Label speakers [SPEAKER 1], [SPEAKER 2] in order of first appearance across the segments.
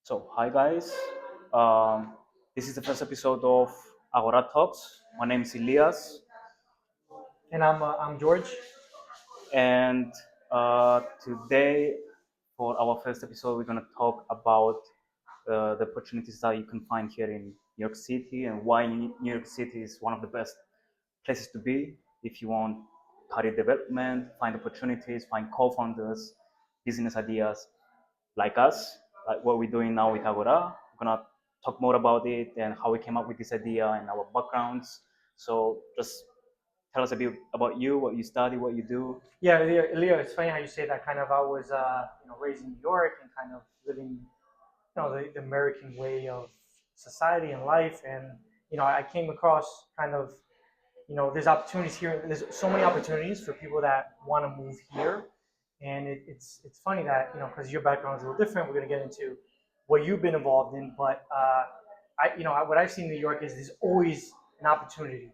[SPEAKER 1] Hi guys. Um, this is the first episode of Agora Talks. My name is Elias,
[SPEAKER 2] And I'm George.
[SPEAKER 1] and today, for our first episode, we're gonna talk about the opportunities that you can find here in New York City and why New York City is one of the best places to be if you want career development, find opportunities, find co-founders, business ideas, like us, like what we're doing now with Agora. We're gonna talk more about it and how we came up with this idea and our backgrounds. So just tell us a bit about you, what you study, what you do.
[SPEAKER 2] Yeah, Leo, it's funny how you say that. Kind of, I was raised in New York and kind of living the American way of society and life, and I came across kind of there's opportunities here. There's so many opportunities for people that want to move here, and it's funny that because your background is a little different. We're gonna get into what you've been involved in, but what I've seen in New York is there's always an opportunity.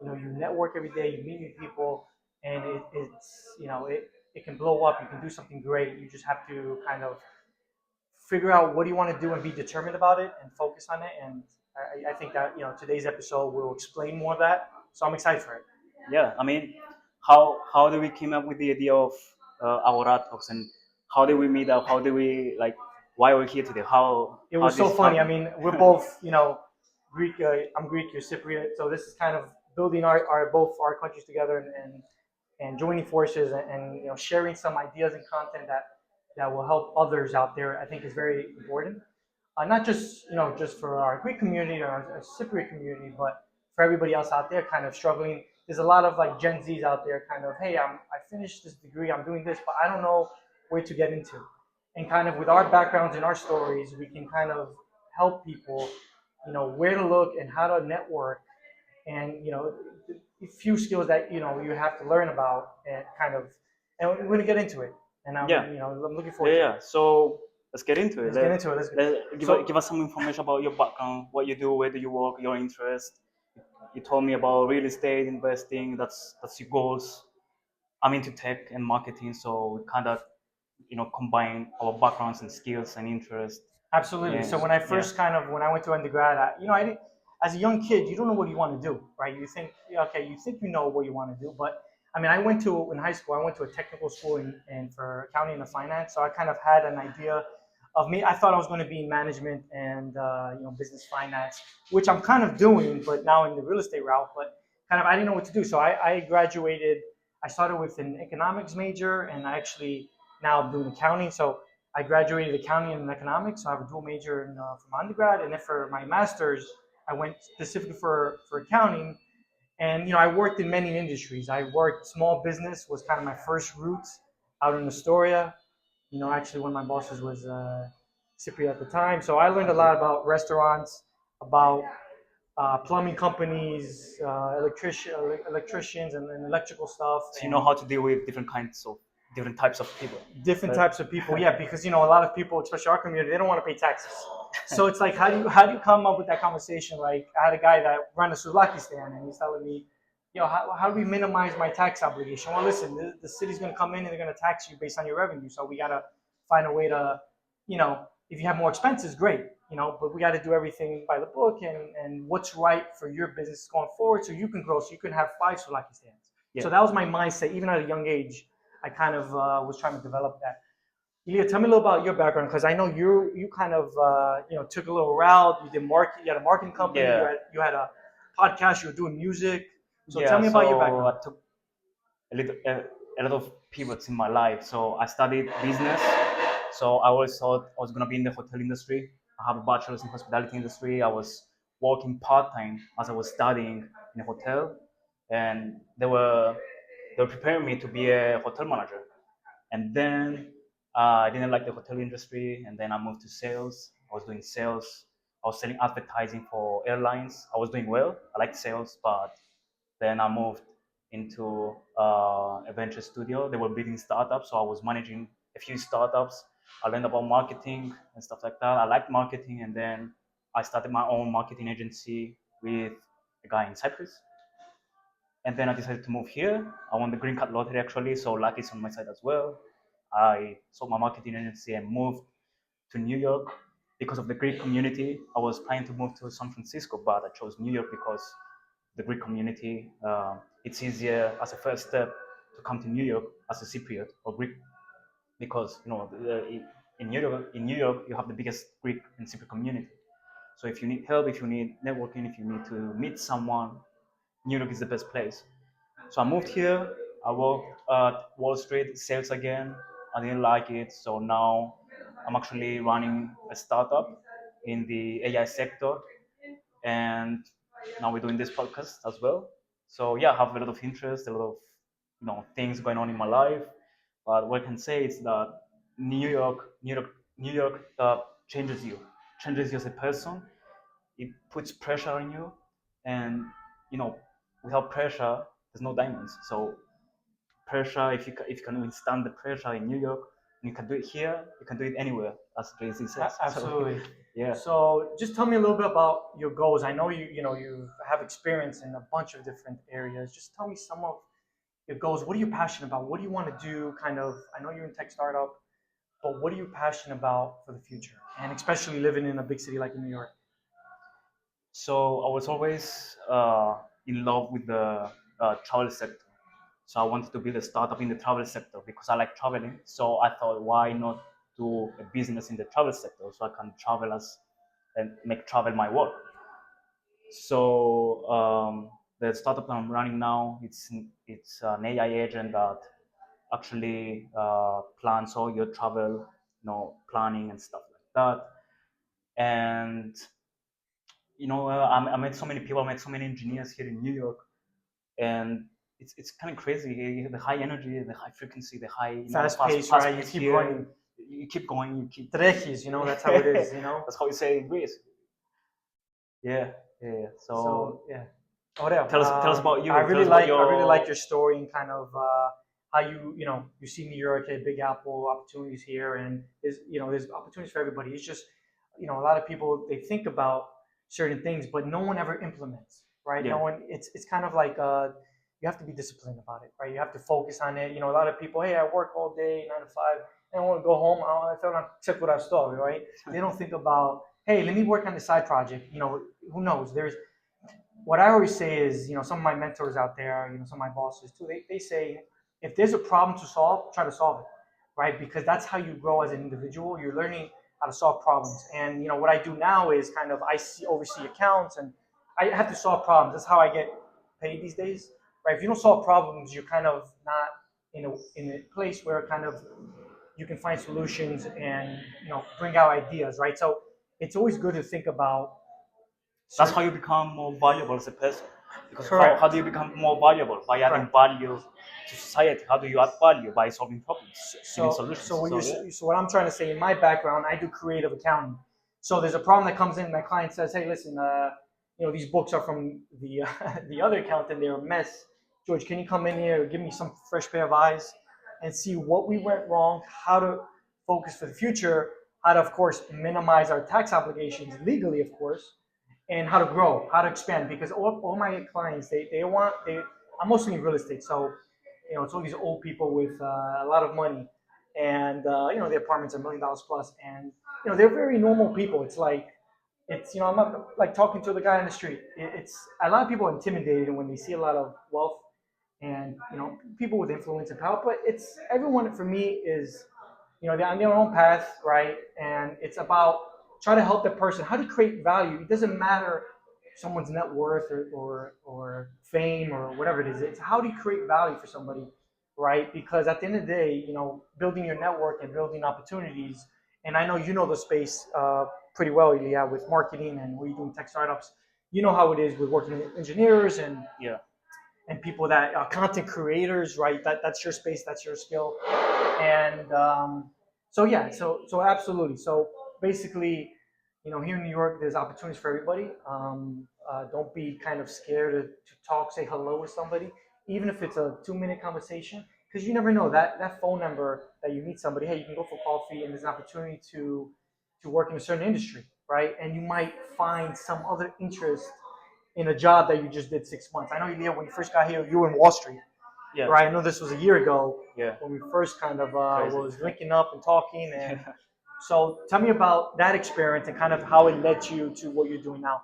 [SPEAKER 2] You network every day, you meet new people, and it can blow up. You can do something great. You just have to kind of figure out what do you want to do and be determined about it and focus on it. And I think that today's episode will explain more of that. So I'm excited for it.
[SPEAKER 1] Yeah, I mean, how did we came up with the idea of our talks and how did we meet up? How did we like? Why we're here today?
[SPEAKER 2] It
[SPEAKER 1] How
[SPEAKER 2] was so
[SPEAKER 1] this
[SPEAKER 2] funny. I
[SPEAKER 1] happened?
[SPEAKER 2] mean, we're both Greek. I'm Greek. You're Cypriot. So this is kind of building our both our countries together and joining forces and sharing some ideas and content that will help others out there. I think is very important. Not just just for our Greek community or our Cypriot community, but for everybody else out there kind of struggling. There's a lot of like Gen Zs out there kind of, hey, I finished this degree, I'm doing this, but I don't know where to get into. And kind of with our backgrounds and our stories, we can kind of help people, where to look and how to network and a few skills that you have to learn about and kind of and we're going to get into it. And
[SPEAKER 1] Yeah,
[SPEAKER 2] I'm looking
[SPEAKER 1] yeah,
[SPEAKER 2] forward to it.
[SPEAKER 1] yeah. So let's get into it.
[SPEAKER 2] Let's get into it. Let's
[SPEAKER 1] Give
[SPEAKER 2] so
[SPEAKER 1] us some information about your background, what you do, where do you work, your interest. You told me about real estate investing. That's your goals. I'm into tech and marketing, so we kind of combine our backgrounds and skills and interests.
[SPEAKER 2] Absolutely.
[SPEAKER 1] And
[SPEAKER 2] So when I
[SPEAKER 1] yeah,
[SPEAKER 2] first when I went to undergrad, I didn't, as a young kid, you don't know what you want to do, right? You think, yeah, okay, you think you know what you want to do, but I mean, in high school, I went to a technical school for accounting and finance. So I kind of had an idea of me. I thought I was going to be in management and, business finance, which I'm kind of doing, but now in the real estate route, but kind of, I didn't know what to do. So I graduated, I started with an economics major and I actually now I'm doing accounting. So I graduated accounting and economics, so I have a dual major from undergrad, and then for my master's, I went specifically for accounting. And I worked in many industries. I worked small business was kind of my first route out in Astoria. Actually, one of my bosses was Cypriot at the time, so I learned a lot about restaurants, about plumbing companies, electricians, and electrical stuff,
[SPEAKER 1] so you know
[SPEAKER 2] and
[SPEAKER 1] how to deal with different types of people.
[SPEAKER 2] different
[SPEAKER 1] But
[SPEAKER 2] types of people. Yeah, because a lot of people, especially our community, they don't want to pay taxes. So it's like, how do you come up with that conversation? Like, I had a guy that ran a souvlaki stand, and he's telling me, how do we minimize my tax obligation? Well, listen, the city's going to come in and they're going to tax you based on your revenue. So we got to find a way to, if you have more expenses, great, but we got to do everything by the book and what's right for your business going forward, so you can grow, so you can have 5 souvlaki stands.
[SPEAKER 1] yeah,
[SPEAKER 2] So that was my mindset, even at a young age. I kind of was trying to develop that. Ilya, tell me a little about your background because I know you kind of took a little route. You did market. You had a marketing company. You
[SPEAKER 1] yeah,
[SPEAKER 2] had a podcast. You were doing music. So tell
[SPEAKER 1] yeah.
[SPEAKER 2] me about your
[SPEAKER 1] So I
[SPEAKER 2] background.
[SPEAKER 1] took a lot of pivots in my life. So I studied business. So I always thought I was gonna be in the hotel industry. I have a bachelor's in hospitality industry. I was working part time as I was studying in a hotel, and they were preparing me to be a hotel manager. And then I didn't like the hotel industry, and then I moved to sales. I was doing sales. I was selling advertising for airlines. I was doing well. I liked sales, but then I moved into a venture studio. They were building startups, so I was managing a few startups. I learned about marketing and stuff like that. I liked marketing, and then I started my own marketing agency with a guy in Cyprus. And then I decided to move here. I won the green card lottery actually, so luck is on my side as well. I sold my marketing agency and moved to New York. because of the Greek community. I was planning to move to San Francisco, but I chose New York because the Greek community. It's easier as a first step to come to New York as a Cypriot or Greek because in New York you have the biggest Greek and Cypriot community. So if you need help, if you need networking, if you need to meet someone, New York is the best place. So I moved here. I worked at Wall Street sales again. I didn't like it, so now I'm actually running a startup in the AI sector, and now we're doing this podcast as well. So yeah, I have a lot of interest, a lot of things going on in my life. But what I can say is that New York changes you as a person. It puts pressure on you, and you know, without pressure, there's no diamonds. So pressure, if you can withstand the pressure in New York, and you can do it here, you can do it anywhere, as Jay-Z says. So,
[SPEAKER 2] Absolutely.
[SPEAKER 1] yeah.
[SPEAKER 2] So just tell me a little bit about your goals. I know you have experience in a bunch of different areas. Just tell me some of your goals. What are you passionate about? What do you want to do? Kind of. I know you're in tech startup, but what are you passionate about for the future? And especially living in a big city like in New York.
[SPEAKER 1] So I was always in love with the travel sector. So I wanted to build a startup in the travel sector because I like traveling. So I thought, why not do a business in the travel sector so I can travel as and make travel my work. So the startup I'm running now, it's an AI agent that actually plans all your travel, planning and stuff like that. And I met so many people, I met so many engineers here in New York, and it's kind of crazy. The high energy, the high frequency, the high
[SPEAKER 2] Fast pace,
[SPEAKER 1] fast
[SPEAKER 2] right? You
[SPEAKER 1] pace
[SPEAKER 2] keep
[SPEAKER 1] here.
[SPEAKER 2] running.
[SPEAKER 1] You keep going. You keep.
[SPEAKER 2] Trechis, that's how it is,
[SPEAKER 1] That's how you say it in Greece. Yeah, yeah. Yeah.
[SPEAKER 2] So
[SPEAKER 1] So
[SPEAKER 2] yeah. Aurel,
[SPEAKER 1] tell us about you.
[SPEAKER 2] I
[SPEAKER 1] Tell
[SPEAKER 2] really
[SPEAKER 1] us about
[SPEAKER 2] like I really
[SPEAKER 1] your.
[SPEAKER 2] like your story and kind of how you see New York, a Big Apple, opportunities here, and there's opportunities for everybody. It's just a lot of people they think about certain things, but no one ever implements, right? No
[SPEAKER 1] Yeah.
[SPEAKER 2] one. It's kind of like you have to be disciplined about it, right? You have to focus on it. A lot of people, hey, I work all day, 9 to 5, and I want to go home. I feel like check what I stole, right? They don't think about, hey, let me work on the side project. Who knows? There's what I always say is, some of my mentors out there, some of my bosses too, they say, if there's a problem to solve, try to solve it, right? Because that's how you grow as an individual. You're learning how to solve problems. And, what I do now is kind of, oversee accounts and I have to solve problems. That's how I get paid these days, right? If you don't solve problems, you're kind of not in a place where kind of you can find solutions and, bring out ideas, right? So it's always good to think about
[SPEAKER 1] That's
[SPEAKER 2] certain.
[SPEAKER 1] how you become more valuable as a person. Because how
[SPEAKER 2] Correct.
[SPEAKER 1] do you become more valuable? By adding
[SPEAKER 2] Correct.
[SPEAKER 1] value to society. How do you add value? By solving problems, giving
[SPEAKER 2] So,
[SPEAKER 1] solutions.
[SPEAKER 2] so what
[SPEAKER 1] So yeah.
[SPEAKER 2] you're, so what I'm trying to say in my background, I do creative accounting. So there's a problem that comes in. My client says, "Hey, listen, these books are from the the other accountant. They're a mess. George, can you come in here, give me some fresh pair of eyes, and see what we went wrong, how to focus for the future, how to, of course, minimize our tax obligations legally, of course, and how to grow, how to expand. Because all my clients, I'm mostly in real estate, so it's all these old people with a lot of money, and the apartments are $1 million plus, and they're very normal people. I'm not like talking to the guy on the street. It's a lot of people are intimidated when they see a lot of wealth and people with influence and power. But it's everyone for me is they're on their own path, right? And it's about trying to help the person. How to create value. It doesn't matter someone's net worth or fame or whatever it is. It's how do you create value for somebody, right? Because at the end of the day, building your network and building opportunities. And I know you know the space pretty well, yeah, with marketing and what you're doing tech startups. You know how it is with working with engineers
[SPEAKER 1] Yeah.
[SPEAKER 2] and people that are content creators, right? That's your space, that's your skill, and so yeah, so absolutely. So basically, here in New York, there's opportunities for everybody. Don't be kind of scared to talk, say hello with somebody, even if it's a 2 minute conversation, because you never know that phone number that you meet somebody. Hey, you can go for coffee, and there's an opportunity to work in a certain industry, right? And you might find some other interest in a job that you just did 6 months. I know, Ilya, when you first got here, you were in Wall Street,
[SPEAKER 1] Yeah.
[SPEAKER 2] right? I know this was a year ago
[SPEAKER 1] Yeah.
[SPEAKER 2] when we first kind of
[SPEAKER 1] Crazy.
[SPEAKER 2] was linking up and talking, and
[SPEAKER 1] Yeah.
[SPEAKER 2] So tell me about that experience and kind of how it led you to what you're doing now.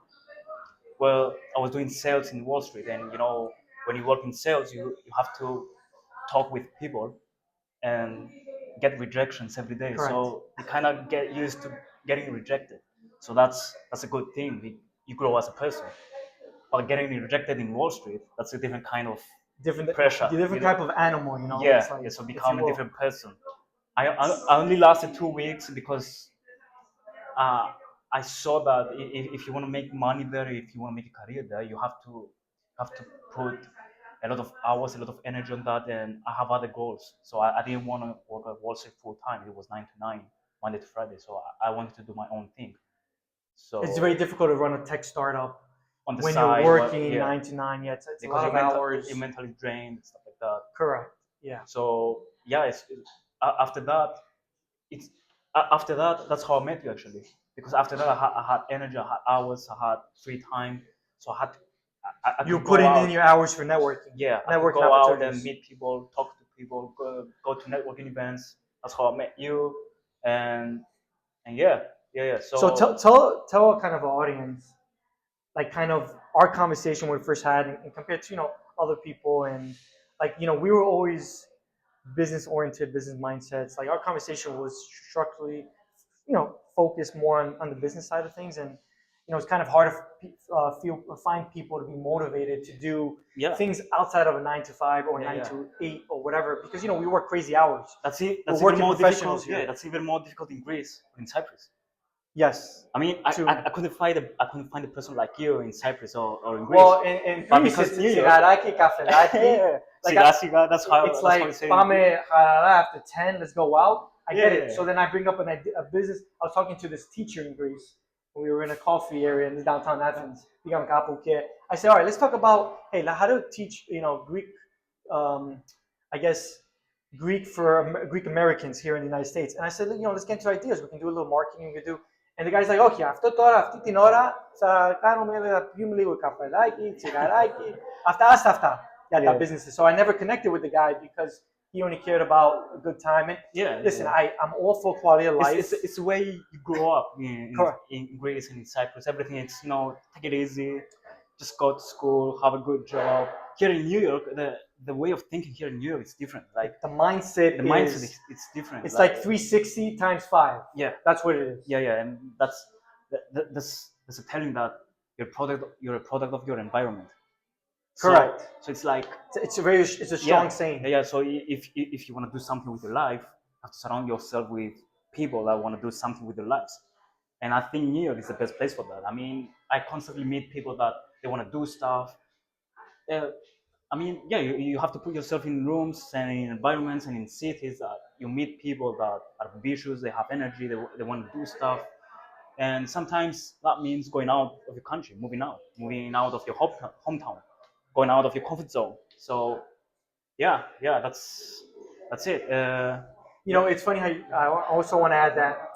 [SPEAKER 1] Well, I was doing sales in Wall Street, and when you work in sales, you have to talk with people and get rejections every day.
[SPEAKER 2] Correct.
[SPEAKER 1] So you kind of get used to getting rejected. So that's a good thing. You grow as a person. But getting rejected in Wall Street, that's a different kind of
[SPEAKER 2] Different,
[SPEAKER 1] pressure.
[SPEAKER 2] different type of animal, it's
[SPEAKER 1] Yeah,
[SPEAKER 2] like,
[SPEAKER 1] yeah. So
[SPEAKER 2] if you
[SPEAKER 1] become a
[SPEAKER 2] will.
[SPEAKER 1] different person. I only lasted 2 weeks because uh, I saw that if you want to make money there, if you want to make a career there, you have to put a lot of hours, a lot of energy on that, and I have other goals. So I didn't want to work at Wall Street full time. It was 9 to 9, Monday to Friday. So I wanted to do my own thing.
[SPEAKER 2] It's
[SPEAKER 1] So
[SPEAKER 2] very difficult to run a tech startup
[SPEAKER 1] on the
[SPEAKER 2] when you're
[SPEAKER 1] side,
[SPEAKER 2] working
[SPEAKER 1] yeah,
[SPEAKER 2] 9 to 9. Yeah, it's a
[SPEAKER 1] because
[SPEAKER 2] lot of
[SPEAKER 1] you're
[SPEAKER 2] hours.
[SPEAKER 1] mentally drained, stuff like that.
[SPEAKER 2] Correct. Yeah.
[SPEAKER 1] So yeah, after that, it's after that that's how I met you actually. Because after that I had energy, I had hours, I had free time, so I
[SPEAKER 2] You're
[SPEAKER 1] could go
[SPEAKER 2] putting in
[SPEAKER 1] out.
[SPEAKER 2] your hours for networking,
[SPEAKER 1] Yeah, I could
[SPEAKER 2] networking
[SPEAKER 1] go out and
[SPEAKER 2] opportunities.
[SPEAKER 1] meet people, talk to people, go to networking events. That's how I met you, and yeah, yeah, yeah.
[SPEAKER 2] So
[SPEAKER 1] So
[SPEAKER 2] tell a kind of audience, like kind of our conversation we first had, and compared to other people, and like we were always business oriented, business mindsets. Like our conversation was structurally, focused more on the business side of things, and it's kind of hard to find people to be motivated to do
[SPEAKER 1] yeah,
[SPEAKER 2] things outside of a 9 to 5 or
[SPEAKER 1] yeah,
[SPEAKER 2] nine
[SPEAKER 1] yeah.
[SPEAKER 2] to eight or whatever, because we work crazy hours.
[SPEAKER 1] That's it.
[SPEAKER 2] We're
[SPEAKER 1] That's even
[SPEAKER 2] working
[SPEAKER 1] more
[SPEAKER 2] professionals
[SPEAKER 1] difficult. Yeah,
[SPEAKER 2] here.
[SPEAKER 1] that's even more difficult in Greece, in Cyprus.
[SPEAKER 2] Yes.
[SPEAKER 1] I mean,
[SPEAKER 2] To
[SPEAKER 1] I couldn't find a person like you in Cyprus or in Greece.
[SPEAKER 2] Well, in
[SPEAKER 1] But
[SPEAKER 2] Greece,
[SPEAKER 1] because
[SPEAKER 2] it's
[SPEAKER 1] New York,
[SPEAKER 2] cigaraki, cafelaki.
[SPEAKER 1] yeah,
[SPEAKER 2] Like
[SPEAKER 1] siga siga,
[SPEAKER 2] it's
[SPEAKER 1] that's how
[SPEAKER 2] like
[SPEAKER 1] we say it in Greece.
[SPEAKER 2] pame harara after 10, let's go out. I get it.
[SPEAKER 1] Yeah,
[SPEAKER 2] So then I bring up an idea, a business. I was talking to this teacher in Greece. We were in a coffee area in downtown Athens. I said, all right, let's talk about hey, how to teach Greek, I guess Greek for Greek Americans here in the United States. And I said, let's get into ideas. We can do a little marketing. We can do. And the guy's like, okay, αυτή την ώρα θα κάνουμε να πιούμε λίγο καφεδάκι, τσιγαράκι, αυτά για τα
[SPEAKER 1] yeah,
[SPEAKER 2] businesses. So I never connected with the guy because he only cared about a good time. And
[SPEAKER 1] yeah,
[SPEAKER 2] listen,
[SPEAKER 1] yeah.
[SPEAKER 2] I'm all for quality of life.
[SPEAKER 1] It's the way you grow up
[SPEAKER 2] Correct.
[SPEAKER 1] in Greece and in Cyprus. Everything it's take it easy, just go to school, have a good job. Here in New York, the way of thinking here in New York is different. Like
[SPEAKER 2] The mindset
[SPEAKER 1] the mindset
[SPEAKER 2] is,
[SPEAKER 1] it's different.
[SPEAKER 2] it's like 360 times 5.
[SPEAKER 1] Yeah,
[SPEAKER 2] That's what it is.
[SPEAKER 1] yeah, yeah, and that's a telling that you're a product of your environment.
[SPEAKER 2] Correct.
[SPEAKER 1] So it's like
[SPEAKER 2] It's a strong saying.
[SPEAKER 1] yeah, yeah. So if you want to do something with your life, you have to surround yourself with people that want to do something with their lives. And I think New York is the best place for that. I mean, I constantly meet people that they want to do stuff. Uh, I mean, yeah, you have to put yourself in rooms and in environments and in cities that you meet people that are ambitious, they have energy, they want to do stuff. And sometimes that means going out of your country, moving out of your hometown, going out of your comfort zone. So yeah, yeah, that's it.
[SPEAKER 2] It's funny how I also want to add that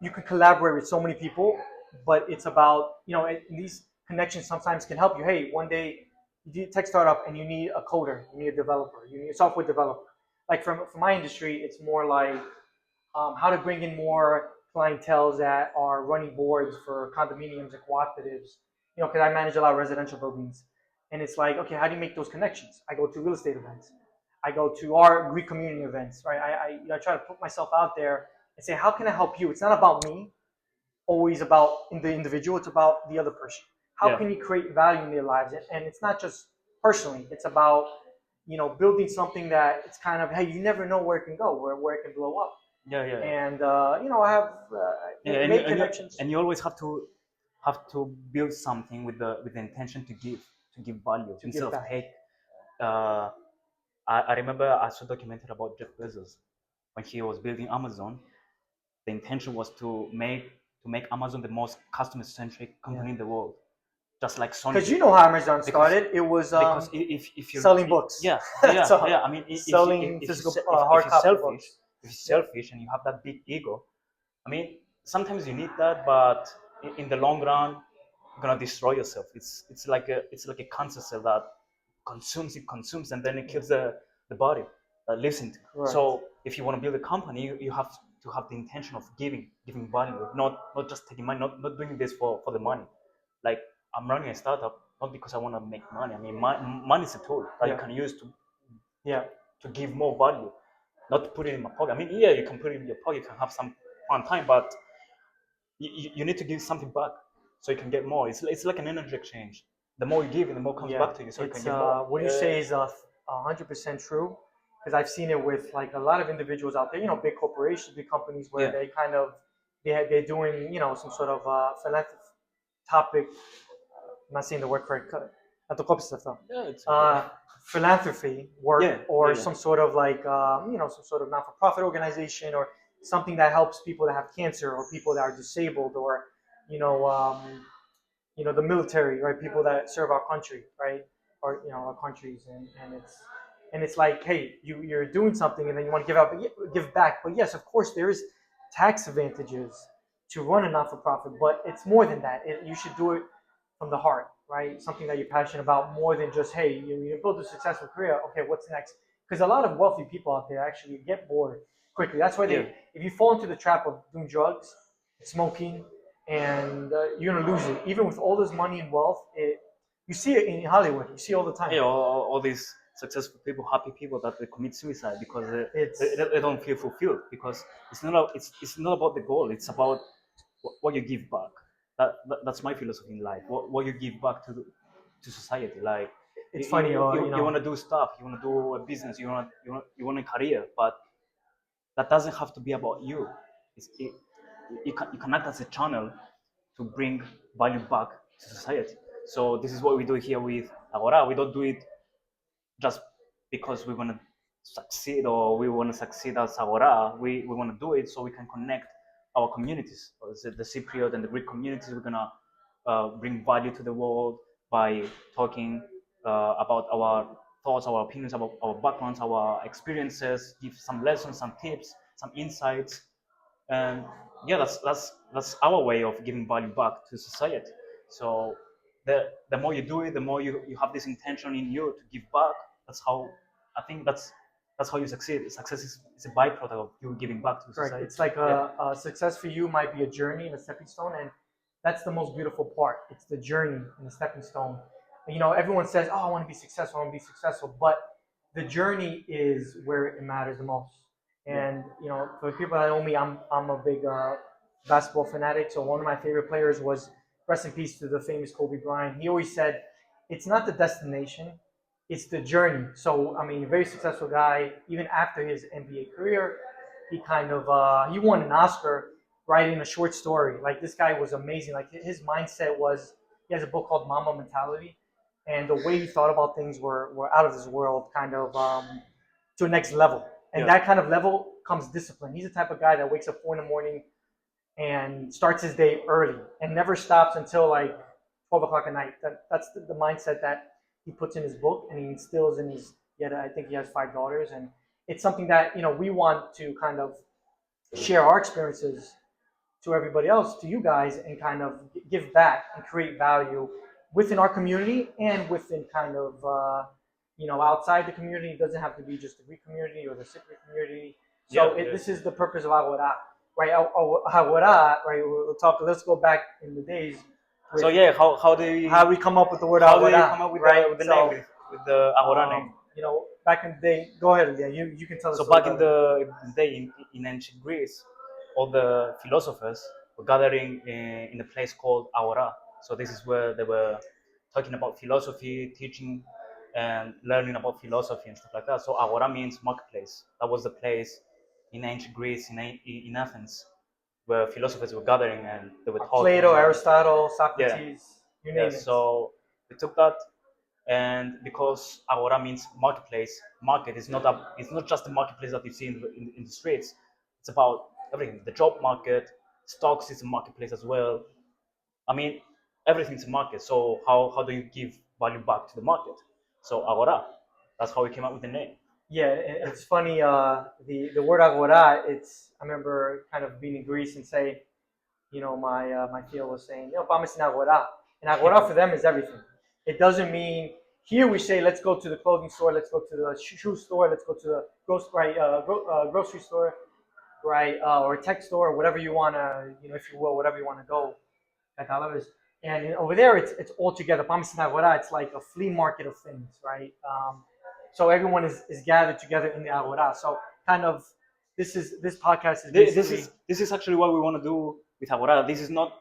[SPEAKER 2] you can collaborate with so many people, but it's about these connections sometimes can help you. Hey, one day you do a tech startup and you need a coder, you need a developer, you need a software developer. Like from my industry, it's more like how to bring in more clientels that are running boards for condominiums and cooperatives. Because I manage a lot of residential buildings, and it's like, okay, how do you make those connections? I go to real estate events, I go to our Greek community events, right? I try to put myself out there and say, how can I help you? It's not about me, always about the individual. It's about the other person. How
[SPEAKER 1] Yeah.
[SPEAKER 2] can you create value in their lives? And it's not just personally. It's about building something that it's kind of, hey, you never know where it can go, where it can blow up.
[SPEAKER 1] Yeah, yeah,
[SPEAKER 2] And I have
[SPEAKER 1] yeah, and,
[SPEAKER 2] made
[SPEAKER 1] and, you,
[SPEAKER 2] connections
[SPEAKER 1] and you always have to build something with the intention to give value
[SPEAKER 2] to
[SPEAKER 1] instead
[SPEAKER 2] give
[SPEAKER 1] of
[SPEAKER 2] back.
[SPEAKER 1] take. Uh, I remember I saw a documentary about Jeff Bezos when he was building Amazon. The intention was to make Amazon the most customer centric company in the world, just like Sony.
[SPEAKER 2] Because
[SPEAKER 1] did.
[SPEAKER 2] how Amazon
[SPEAKER 1] Because
[SPEAKER 2] started, it was
[SPEAKER 1] because if you're
[SPEAKER 2] selling books.
[SPEAKER 1] yeah, yeah,
[SPEAKER 2] So,
[SPEAKER 1] yeah. I mean,
[SPEAKER 2] selling
[SPEAKER 1] if
[SPEAKER 2] physical
[SPEAKER 1] if
[SPEAKER 2] hard
[SPEAKER 1] you're
[SPEAKER 2] copy
[SPEAKER 1] selfish,
[SPEAKER 2] books.
[SPEAKER 1] if you're selfish and you have that big ego, I mean, sometimes you need that, but in the long run, you're gonna destroy yourself. It's like a cancer cell that consumes, and then it kills the body that lives into.
[SPEAKER 2] Correct.
[SPEAKER 1] So if you want to build a company, you have to have the intention of giving value, not just taking money, not doing this for the money. Like I'm running a startup not because I want to make money. I mean, money is a tool that you
[SPEAKER 2] Yeah.
[SPEAKER 1] can use
[SPEAKER 2] Yeah.
[SPEAKER 1] to give more value, not to put it in my pocket. I mean, yeah, you can put it in your pocket, you can have some fun time, but you need to give something back so you can get more. It's like an energy exchange. The more you give, the more comes
[SPEAKER 2] Yeah,
[SPEAKER 1] back to you, so you can
[SPEAKER 2] it's
[SPEAKER 1] give more.
[SPEAKER 2] what you say is 100% true, because I've seen it with like a lot of individuals out there, big corporations, big companies, where
[SPEAKER 1] Yeah,
[SPEAKER 2] they kind of they're doing some sort of philanthropic. I'm not saying the word correct. Not the stuff though.
[SPEAKER 1] yeah, it's okay.
[SPEAKER 2] Uh, Philanthropy work,
[SPEAKER 1] Yeah, yeah,
[SPEAKER 2] or
[SPEAKER 1] yeah,
[SPEAKER 2] some sort of like some sort of not-for-profit organization, or something that helps people that have cancer, or people that are disabled, or you know um, the military, right? People that serve our country, right? Or our countries, and it's like, hey, you're doing something, and then you want to give back. But yes, of course, there is tax advantages to run a not-for-profit, but it's more than that. You should do it from the heart, right? Something that you're passionate about, more than just, hey, you build a successful career. Okay, what's next? Because a lot of wealthy people out there actually get bored quickly. That's why
[SPEAKER 1] yeah.
[SPEAKER 2] if you fall into the trap of doing drugs, smoking, and you're gonna lose it. Even with all this money and wealth, you see it in Hollywood. You see it all the time.
[SPEAKER 1] Yeah, all these successful people, happy people that they commit suicide because
[SPEAKER 2] It's
[SPEAKER 1] they don't feel fulfilled because it's not about the goal. It's about what you give back. That's my philosophy in life. What you give back to society. Like
[SPEAKER 2] it's funny,
[SPEAKER 1] you want to do stuff, you want to do a business, you want a career, but that doesn't have to be about you. You can act as a channel to bring value back to society. So this is what we do here with Agora. We don't do it just because we want to succeed or we want to succeed as Agora. We want to do it so we can connect our communities, the Cypriot and the Greek communities. We're gonna bring value to the world by talking about our thoughts, our opinions, about our backgrounds, our experiences, give some lessons, some tips, some insights, and yeah, that's our way of giving value back to society. So the more you do it, the more you have this intention in you to give back. That's how I think that's how you succeed. Success is a byproduct of you giving back to
[SPEAKER 2] correct.
[SPEAKER 1] society.
[SPEAKER 2] It's like
[SPEAKER 1] Yeah,
[SPEAKER 2] a success for you might be a journey and a stepping stone, and that's the most beautiful part. It's the journey and the stepping stone. Everyone says, "Oh, I want to be successful. I want to be successful," but the journey is where it matters the most.
[SPEAKER 1] yeah,
[SPEAKER 2] And for people that know me, I'm a big basketball fanatic. So one of my favorite players was, rest in peace to the famous Kobe Bryant. He always said, "It's not the destination, it's the journey." So I mean, a very successful guy. Even after his NBA career, he kind of he won an Oscar writing a short story. Like, this guy was amazing. Like, his mindset was, he has a book called Mama Mentality, and the way he thought about things were out of this world, kind of to a next level. And
[SPEAKER 1] yeah,
[SPEAKER 2] that kind of level comes discipline. He's the type of guy that wakes up 4 in the morning and starts his day early and never stops until like 12 o'clock at night. That's the mindset that he puts in his book, and he instills in his. Yet I think he has 5 daughters, and it's something that we want to kind of share our experiences to everybody else, to you guys, and kind of give back and create value within our community and within kind of outside the community. It doesn't have to be just the Greek community or the Cypriot community.
[SPEAKER 1] yeah,
[SPEAKER 2] So
[SPEAKER 1] yeah.
[SPEAKER 2] this is the purpose of Agora, right? Agora, right? We'll talk. Let's go back in the days
[SPEAKER 1] So
[SPEAKER 2] with
[SPEAKER 1] yeah,
[SPEAKER 2] how we come up with the word
[SPEAKER 1] how do you
[SPEAKER 2] Agora,
[SPEAKER 1] come up with
[SPEAKER 2] right?
[SPEAKER 1] the name
[SPEAKER 2] So
[SPEAKER 1] with the Agora name?
[SPEAKER 2] back in the day. Go ahead, yeah. You can tell the
[SPEAKER 1] So
[SPEAKER 2] story
[SPEAKER 1] back in
[SPEAKER 2] better.
[SPEAKER 1] the day in ancient Greece, all the philosophers were gathering in a place called Agora. So this is where they were talking about philosophy, teaching, and learning about philosophy and stuff like that. So Agora means marketplace. That was the place in ancient Greece, in Athens, where philosophers were gathering and they were talking.
[SPEAKER 2] Plato, Aristotle,
[SPEAKER 1] Yeah,
[SPEAKER 2] Socrates, you
[SPEAKER 1] yeah.
[SPEAKER 2] name it.
[SPEAKER 1] So we took that, and because Agora means marketplace, market is it's not just the marketplace that you see in the streets. It's about everything. The job market, stocks is a marketplace as well. I mean, everything's a market. So how do you give value back to the market? So Agora, that's how we came up with the name.
[SPEAKER 2] Yeah, it's funny. The word agora. I remember kind of being in Greece and say, my field was saying, vamos in agora. And agora for them is everything. It doesn't mean, here we say, let's go to the clothing store, let's go to the shoe store, let's go to the grocery store. right? Or a tech store, or whatever you want to, if you will, whatever you want to go. Catálogos. And over there, it's all together. Pamis na Agora, it's like a flea market of things, right? So everyone is gathered together in the Agora. So kind of, this podcast is basically
[SPEAKER 1] This is actually what we want to do with Agora. This is not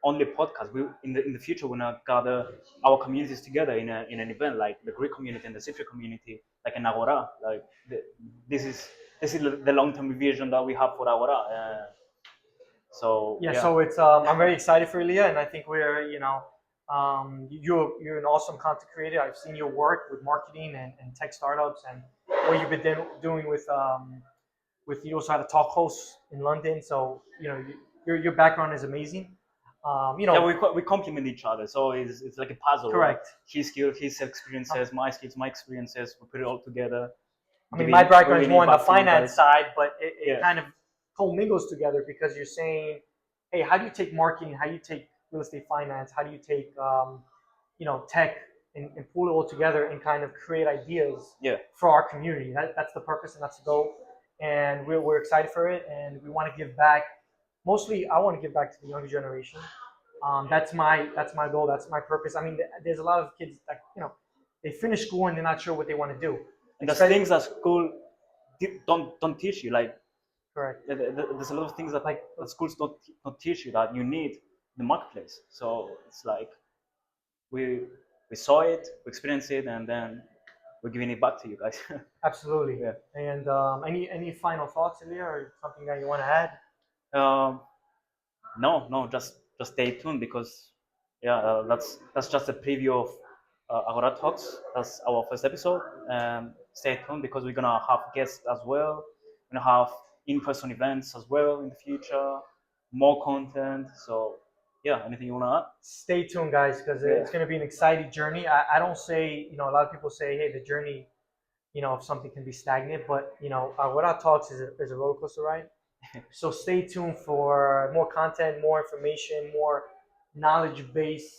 [SPEAKER 1] only a podcast. We in the future we're gonna gather our communities together in an event like the Greek community and the Cypriot community, like an Agora. Like this is this is the long term vision that we have for Agora. So
[SPEAKER 2] yeah.
[SPEAKER 1] yeah.
[SPEAKER 2] So it's I'm very excited for Leah, and I think we're you're an awesome content creator. I've seen your work with marketing and tech startups, and what you've been doing with you also had a talk host in London. So your background is amazing.
[SPEAKER 1] Yeah, we complement each other, so it's like a puzzle, right?
[SPEAKER 2] Correct.
[SPEAKER 1] His skill, his experiences, my skills, my experiences. We put it all together,
[SPEAKER 2] I mean, my background is
[SPEAKER 1] giving
[SPEAKER 2] more
[SPEAKER 1] it
[SPEAKER 2] on the
[SPEAKER 1] back to you
[SPEAKER 2] finance
[SPEAKER 1] guys.
[SPEAKER 2] side, but it
[SPEAKER 1] Yeah,
[SPEAKER 2] kind of commingles together because you're saying, hey, how do you take marketing? How do you take real estate finance? How do you take tech and pull it all together and kind of create ideas
[SPEAKER 1] yeah.
[SPEAKER 2] for our community? That's the purpose and that's the goal, and we're excited for it, and we want to give back. Mostly, I want to give back to the younger generation. That's my goal. That's my purpose. I mean, there's a lot of kids that they finish school and they're not sure what they want to do.
[SPEAKER 1] And there's things that school don't teach you. Like
[SPEAKER 2] Correct.
[SPEAKER 1] there's a lot of things that,
[SPEAKER 2] Like
[SPEAKER 1] that schools don't teach you that you need in the marketplace. So it's like we we saw it, we experienced it, and then we're giving it back to you guys.
[SPEAKER 2] absolutely.
[SPEAKER 1] Yeah.
[SPEAKER 2] And any final thoughts, Ilya, or something that you want to add?
[SPEAKER 1] Um, no, just stay tuned because yeah, that's just a preview of Agora Talks. That's our first episode. Stay tuned because we're gonna have guests as well. We're gonna have in-person events as well in the future. More content. So yeah, anything you wanna add?
[SPEAKER 2] Stay tuned, guys, because
[SPEAKER 1] Yeah.
[SPEAKER 2] it's going to be an exciting journey. I don't say, a lot of people say, hey, the journey, if something can be stagnant, but what our talks is a roller coaster ride. So stay tuned for more content, more information, more knowledge-based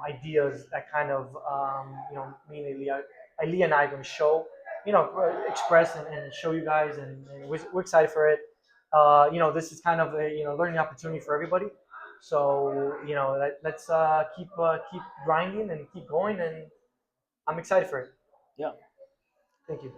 [SPEAKER 2] ideas that kind of me and Elia and I are going to show, express and show you guys, and we're excited for it. This is kind of a learning opportunity for everybody. So let's keep grinding and keep going, and I'm excited for it.
[SPEAKER 1] Yeah.
[SPEAKER 2] Thank you.